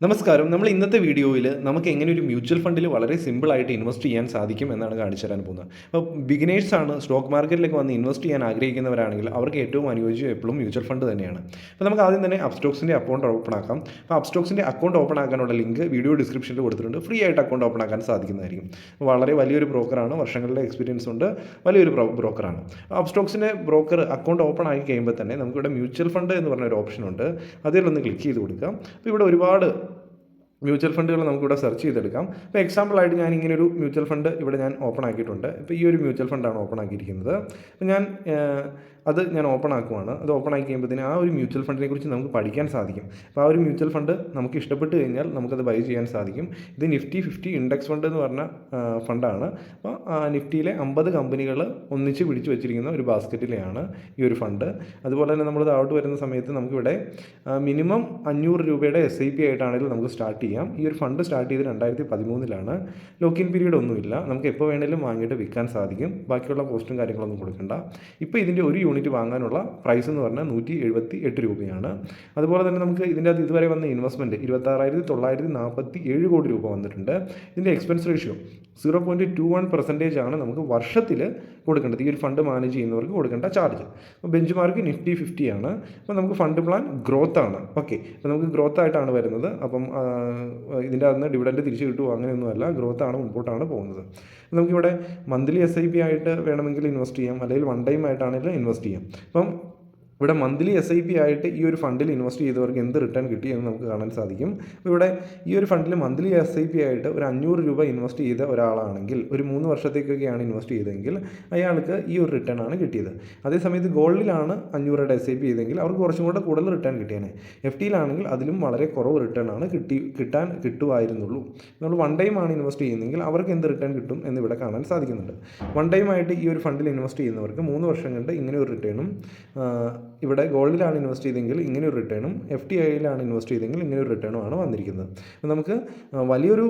നമസ്കാരം. നമ്മൾ ഇന്നത്തെ വീഡിയോയിൽ നമുക്ക് എങ്ങനെ ഒരു മ്യൂച്വൽ ഫണ്ടിൽ വളരെ സിമ്പിളായിട്ട് ഇൻവെസ്റ്റ് ചെയ്യാൻ സാധിക്കും എന്നാണ് കാണിച്ചു തരാൻ പോകുന്നത്. അപ്പോൾ ബിഗിനേഴ്സാണ് സ്റ്റോക്ക് മാർക്കറ്റിലേക്ക് വന്ന് ഇൻവെസ്റ്റ് ചെയ്യാൻ ആഗ്രഹിക്കുന്നവരാണെങ്കിൽ അവർക്ക് ഏറ്റവും അനുയോജ്യം എപ്പോഴും മ്യൂച്വൽ ഫണ്ട് തന്നെയാണ്. അപ്പോൾ നമുക്ക് ആദ്യം തന്നെ അപ്സ്റ്റോക്സിൻ്റെ അക്കൗണ്ട് ഓപ്പൺ ആക്കാം. അപ്പോൾ അപ്സ്റ്റോക്സിൻ്റെ അക്കൗണ്ട് ഓപ്പൺ ആക്കാനുള്ള ലിങ്ക് വീഡിയോ ഡിസ്ക്രിപ്ഷനിൽ കൊടുത്തിട്ടുണ്ട്. ഫ്രീ ആയിട്ട് അക്കൗണ്ട് ഓപ്പൺ ആക്കാൻ സാധിക്കുന്നതായിരിക്കും. വളരെ വലിയൊരു ബ്രോക്കറാണ്, വർഷങ്ങളുടെ എക്സ്പീരിയൻസ് ഉണ്ട്, വലിയൊരു ബ്രോക്കറാണ്. അപ്സ്റ്റോക്സിൻ്റെ ബ്രോക്കർ അക്കൗണ്ട് ഓപ്പൺ ആക്കി കഴിയുമ്പോൾ തന്നെ നമുക്കിവിടെ മ്യൂച്വൽ ഫണ്ട് എന്ന് പറഞ്ഞൊരു ഓപ്ഷൻ ഉണ്ട്. അതിലൊന്ന് ക്ലിക്ക് ചെയ്ത് കൊടുക്കാം. അപ്പോൾ ഇവിടെ ഒരുപാട് മ്യൂച്വൽ ഫണ്ടുകൾ നമുക്കിവിടെ സെർച്ച് ചെയ്തെടുക്കാം. ഇപ്പോൾ എക്സാമ്പിളായിട്ട് ഞാൻ ഇങ്ങനെ ഒരു മ്യൂച്വൽ ഫണ്ട് ഇവിടെ ഞാൻ ഓപ്പൺ ആക്കിയിട്ടുണ്ട്. ഇപ്പോൾ ഈ ഒരു മ്യൂച്വൽ ഫണ്ടാണ് ഓപ്പൺ ആക്കിയിരിക്കുന്നത്. അപ്പോൾ ഞാൻ ഓപ്പൺ ആക്കുവാണ്. അത് ഓപ്പൺ ആക്കി കഴിയുമ്പോഴത്തേന് ആ ഒരു മ്യൂച്വൽ ഫണ്ടിനെ കുറിച്ച് നമുക്ക് പഠിക്കാൻ സാധിക്കും. അപ്പോൾ ആ ഒരു മ്യൂച്വൽ ഫണ്ട് നമുക്ക് ഇഷ്ടപ്പെട്ട് കഴിഞ്ഞാൽ നമുക്കത് ബൈ ചെയ്യാൻ സാധിക്കും. ഇത് നിഫ്റ്റി 50 ഇൻഡെക്സ് ഫണ്ട് എന്ന് പറഞ്ഞ ഫണ്ടാണ്. അപ്പോൾ നിഫ്റ്റിയിലെ 50 കമ്പനികൾ ഒന്നിച്ച് പിടിച്ചു വെച്ചിരിക്കുന്ന ഒരു ബാസ്ക്കറ്റിലെയാണ് ഈ ഒരു ഫണ്ട്. അതുപോലെ തന്നെ നമ്മൾ താഴോട്ട് വരുന്ന സമയത്ത് നമുക്കിവിടെ മിനിമം 500 രൂപയുടെ SIP ആയിട്ടാണെങ്കിലും നമുക്ക് സ്റ്റാർട്ട് ചെയ്യാം. ഈ ഒരു ഫണ്ട് സ്റ്റാർട്ട് ചെയ്ത് 2013 ലോക്കിൻ പീരീഡ് ഒന്നുമില്ല. നമുക്ക് എപ്പോൾ വേണമെങ്കിലും വാങ്ങിയിട്ട് വിൽക്കാൻ സാധിക്കും. ബാക്കിയുള്ള പോസ്റ്റും കാര്യങ്ങളൊന്നും കൊടുക്കണ്ട. ഇപ്പോൾ ഇതിൻ്റെ ഒരു യൂണിറ്റ് വാങ്ങാനുള്ള പ്രൈസ് എന്ന് പറഞ്ഞാൽ 178 രൂപയാണ്. അതുപോലെ തന്നെ നമുക്ക് ഇതിൻ്റെ അകത്ത് ഇതുവരെ വന്ന ഇൻവെസ്റ്റ്മെൻറ്റ് 26,947 കോടി രൂപ വന്നിട്ടുണ്ട്. ഇതിൻ്റെ എക്സ്പെൻസ് റേഷ്യോ 0.21% ആണ് നമുക്ക് വർഷത്തിൽ കൊടുക്കേണ്ടത്. ഈ ഒരു ഫണ്ട് മാനേജ് ചെയ്യുന്നവർക്ക് കൊടുക്കേണ്ട ചാർജ്. അപ്പോൾ ബെഞ്ച് മാർക്ക് നിഫ്റ്റി 50 ആണ്. അപ്പോൾ നമുക്ക് ഫണ്ട് പ്ലാൻ ഗ്രോത്ത് ആണ്. ഓക്കെ, അപ്പോൾ നമുക്ക് ഗ്രോത്ത് ആയിട്ടാണ് വരുന്നത്. അപ്പം ഇതിൻ്റെ അകത്ത് ഡിവിഡൻഡ് തിരിച്ച് കിട്ടുമോ അങ്ങനെയൊന്നുമല്ല, ഗ്രോത്താണ് മുമ്പോട്ടാണ് പോകുന്നത്. നമുക്കിവിടെ മന്ത്ലി SIP ആയിട്ട് വേണമെങ്കിൽ ഇൻവെസ്റ്റ് ചെയ്യാം, അല്ലെങ്കിൽ വൺ ടൈം ആയിട്ടാണെങ്കിലും ഇൻവെസ്റ്റ് ചെയ്യാം. അപ്പം ഇവിടെ മന്ത്ലി SIP ആയിട്ട് ഈ ഒരു ഫണ്ടിൽ ഇൻവെസ്റ്റ് ചെയ്തവർക്ക് എന്ത് റിട്ടേൺ കിട്ടി എന്ന് നമുക്ക് കാണാൻ സാധിക്കും. അപ്പോൾ ഇവിടെ ഈ ഒരു ഫണ്ടിൽ മന്ത്ലി SIP ആയിട്ട് ഒരു 500 രൂപ ഇൻവെസ്റ്റ് ചെയ്ത ഒരാളാണെങ്കിൽ, ഒരു 3 വർഷത്തേക്കൊക്കെയാണ് ഇൻവെസ്റ്റ് ചെയ്തതെങ്കിൽ അയാൾക്ക് ഈ ഒരു റിട്ടേൺ ആണ് കിട്ടിയത്. അതേസമയത്ത് ഗോൾഡിലാണ് 500 SIP ചെയ്തെങ്കിൽ അവർക്ക് കുറച്ചും കൂടെ കൂടുതൽ റിട്ടേൺ കിട്ടിയാണ്. FDയിലാണെങ്കിൽ അതിലും വളരെ കുറവ് റിട്ടേൺ ആണ് കിട്ടുമായിരുന്നുള്ളൂ. നമ്മൾ വൺ ടൈം ആണ് ഇൻവെസ്റ്റ് ചെയ്യുന്നതെങ്കിൽ അവർക്ക് എന്ത് റിട്ടേൺ കിട്ടും എന്ന് ഇവിടെ കാണാൻ സാധിക്കുന്നുണ്ട്. വൺ ടൈം ആയിട്ട് ഈ ഒരു ഫണ്ടിൽ ഇൻവെസ്റ്റ് ചെയ്യുന്നവർക്ക് 3 വർഷം കൊണ്ട് ഇങ്ങനെ ഒരു റിട്ടേണും, ഇവിടെ ഗോൾഡിലാണ് ഇൻവെസ്റ്റ് ചെയ്തെങ്കിൽ ഇങ്ങനെ ഒരു റിട്ടേണും, FDIയിലാണ് ഇൻവെസ്റ്റ് ചെയ്തെങ്കിൽ ഇങ്ങനെ ഒരു റിട്ടേണുമാണ് വന്നിരിക്കുന്നത്. അപ്പോൾ നമുക്ക് വലിയൊരു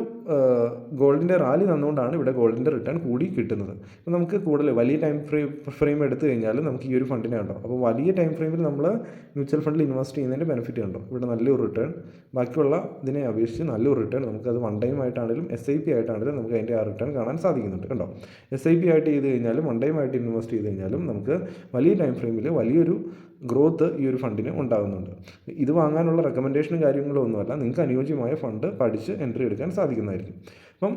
ഗോൾഡിൻ്റെ റാലി തന്നുകൊണ്ടാണ് ഇവിടെ ഗോൾഡിൻ്റെ റിട്ടേൺ കൂടി കിട്ടുന്നത്. അപ്പോൾ നമുക്ക് കൂടുതൽ വലിയ ടൈം ഫ്രെയിം എടുത്തു കഴിഞ്ഞാൽ നമുക്ക് ഈ ഒരു ഫണ്ടിനെ ഉണ്ടോ. അപ്പോൾ വലിയ ടൈം ഫ്രെയിമിൽ നമ്മൾ മ്യൂച്വൽ ഫണ്ടിൽ ഇൻവെസ്റ്റ് ചെയ്യുന്നതിൻ്റെ ബെനിഫിറ്റ് ഉണ്ടോ. ഇവിടെ നല്ലൊരു റിട്ടേൺ, ബാക്കിയുള്ള ഇതിനെ അപേക്ഷിച്ച് നല്ലൊരു റിട്ടേൺ നമുക്കത് വൺ ടൈം ആയിട്ടാണെങ്കിലും SIP ആയിട്ടാണെങ്കിലും നമുക്ക് അതിൻ്റെ ആ റിട്ടേൺ കാണാൻ സാധിക്കുന്നുണ്ട്. കണ്ടോ, SIP ആയിട്ട് ചെയ്ത് കഴിഞ്ഞാലും വൺ ടൈം ആയിട്ട് ഇൻവെസ്റ്റ് ചെയ്ത് കഴിഞ്ഞാലും നമുക്ക് വലിയ ടൈം ഫ്രെയിമിൽ വലിയൊരു ഗ്രോത്ത് ഈ ഒരു ഫണ്ടിന് ഉണ്ടാകുന്നുണ്ട്. ഇത് വാങ്ങാനുള്ള റെക്കമെൻഡേഷനും കാര്യങ്ങളും ഒന്നുമല്ല, നിങ്ങൾക്ക് അനുയോജ്യമായ ഫണ്ട് പഠിച്ച് എൻട്രി എടുക്കാൻ സാധിക്കുന്നതായിരിക്കും. അപ്പം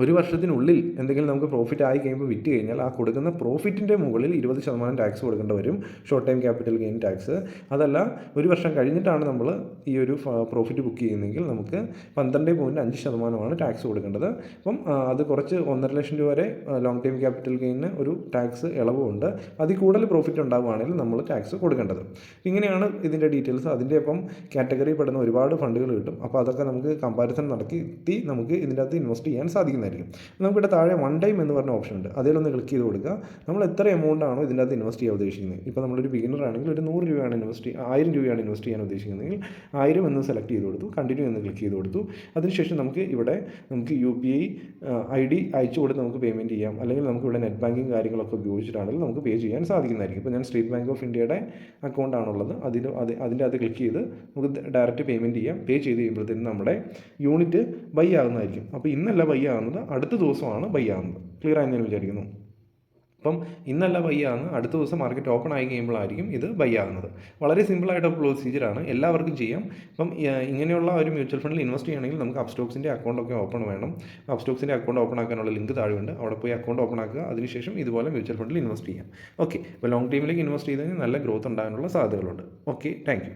ഒരു വർഷത്തിനുള്ളിൽ എന്തെങ്കിലും നമുക്ക് പ്രോഫിറ്റ് ആയി കഴിയുമ്പോൾ വിറ്റ് കഴിഞ്ഞാൽ ആ കൊടുക്കുന്ന പ്രോഫിറ്റിൻ്റെ മുകളിൽ 20% ടാക്സ് കൊടുക്കേണ്ടി വരും, short time capital gain tax. അതല്ല, ഒരു വർഷം കഴിഞ്ഞിട്ടാണ് നമ്മൾ ഈ ഒരു പ്രോഫിറ്റ് ബുക്ക് ചെയ്യുന്നതെങ്കിൽ നമുക്ക് 12.5% ടാക്സ് കൊടുക്കേണ്ടത്. അപ്പം അത് കുറച്ച് 1.5 ലക്ഷം രൂപ വരെ ലോങ് ടൈം ക്യാപിറ്റൽ ഗെയിന് ഒരു ടാക്സ് ഇളവുണ്ട്. അതിൽ കൂടുതൽ പ്രോഫിറ്റ് ഉണ്ടാവുകയാണെങ്കിൽ നമ്മൾ ടാക്സ് കൊടുക്കേണ്ടത്. ഇങ്ങനെയാണ് ഇതിൻ്റെ ഡീറ്റെയിൽസ്. അതിൻ്റെ ഒപ്പം കാറ്റഗറി പെടുന്ന ഒരുപാട് ഫണ്ടുകൾ കിട്ടും. അപ്പോൾ അതൊക്കെ നമുക്ക് കമ്പാരിസൺ നടത്തി നമുക്ക് ഇതിൻ്റെ അകത്ത് ഇൻവെസ്റ്റ് ചെയ്യാൻ സാധിക്കും. നമുക്കിവിടെ താഴെ വൺ ടൈം എന്ന് പറഞ്ഞ ഓപ്ഷൻ ഉണ്ട്. അതിലൊന്ന് ക്ലിക്ക് ചെയ്ത് കൊടുക്കുക. നമ്മൾ എത്ര എമൗണ്ട് ആണോ ഇതിൻ്റെ അകത്ത് ഇൻവെസ്റ്റ് ചെയ്യാൻ ഉദ്ദേശിക്കുന്നത്. ഇപ്പോൾ നമ്മളൊരു ബിഗിനർ ആണെങ്കിൽ ഒരു 100 രൂപയാണ് 1000 രൂപയാണ് ഇൻവെസ്റ്റ് ചെയ്യാൻ ഉദ്ദേശിക്കുന്നതെങ്കിൽ 1000 എന്ന് സെലക്ട് ചെയ്ത് കൊടുത്തു, കണ്ടിന്യൂ എന്ന് ക്ലിക്ക് ചെയ്ത് കൊടുത്തു. അതിനുശേഷം നമുക്ക് UPI ID അയച്ചു കൊടുത്ത് നമുക്ക് പേയ്മെൻറ്റ് ചെയ്യാം. അല്ലെങ്കിൽ നമുക്ക് ഇവിടെ നെറ്റ് ബാങ്കിങ് കാര്യങ്ങളൊക്കെ ഉപയോഗിച്ചിട്ടാണെങ്കിൽ നമുക്ക് പേ ചെയ്യാൻ സാധിക്കുന്നതായിരിക്കും. ഇപ്പോൾ ഞാൻ സ്റ്റേറ്റ് ബാങ്ക് ഓഫ് ഇന്ത്യയുടെ അക്കൗണ്ടാണുള്ളത്. അതിൻ്റെ അത് ക്ലിക്ക് ചെയ്ത് നമുക്ക് ഡയറക്റ്റ് പേയ്മെൻറ്റ് ചെയ്യാം. പേ ചെയ്ത് കഴിയുമ്പോഴത്തേനും നമ്മുടെ യൂണിറ്റ് ബൈ ആകുന്നതായിരിക്കും. അപ്പോൾ ഇന്നല്ല ബൈ ആകുന്നത്, അടുത്ത ദിവസമാണ് ബൈ ആകുന്നത്. ക്ലിയർ ആയെന്ന് ഞാൻ വിചാരിക്കുന്നു. അപ്പം ഇന്നല്ല ബൈ ആകുന്നത്, അടുത്ത ദിവസം മാർക്കറ്റ് ഓപ്പൺ ആയി കഴിയുമ്പോഴായിരിക്കും ഇത് ബൈ ആകുന്നത്. വളരെ സിമ്പിളായിട്ടുള്ള പ്രൊസീജിയറാണ്, എല്ലാവർക്കും ചെയ്യാം. അപ്പം ഇങ്ങനെയുള്ള ഒരു മ്യൂച്വൽ ഫണ്ടിൽ ഇൻവെസ്റ്റ് ചെയ്യണമെങ്കിൽ നമുക്ക് അപ്സ്റ്റോക്സിൻ്റെ അക്കൗണ്ടൊക്കെ ഓപ്പൺ വേണം. അപ്സ്റ്റോക്സിൻ്റെ അക്കൗണ്ട് ഓപ്പൺ ആക്കാനുള്ള ലിങ്ക് താഴെയുണ്ട്, അവിടെ പോയി അക്കൗണ്ട് ഓപ്പൺ ആക്കുക. അതിനുശേഷം ഇതുപോലെ മ്യൂച്വൽ ഫണ്ടിൽ ഇൻവെസ്റ്റ് ചെയ്യാം. ഓക്കെ, ഇപ്പോൾ ലോങ് ടൈമിലേക്ക് ഇൻവെസ്റ്റ് ചെയ്ത് കഴിഞ്ഞാൽ നല്ല ഗ്രോത്ത് ഉണ്ടാകാനുള്ള സാധ്യതകളുണ്ട്. Okay, thank you.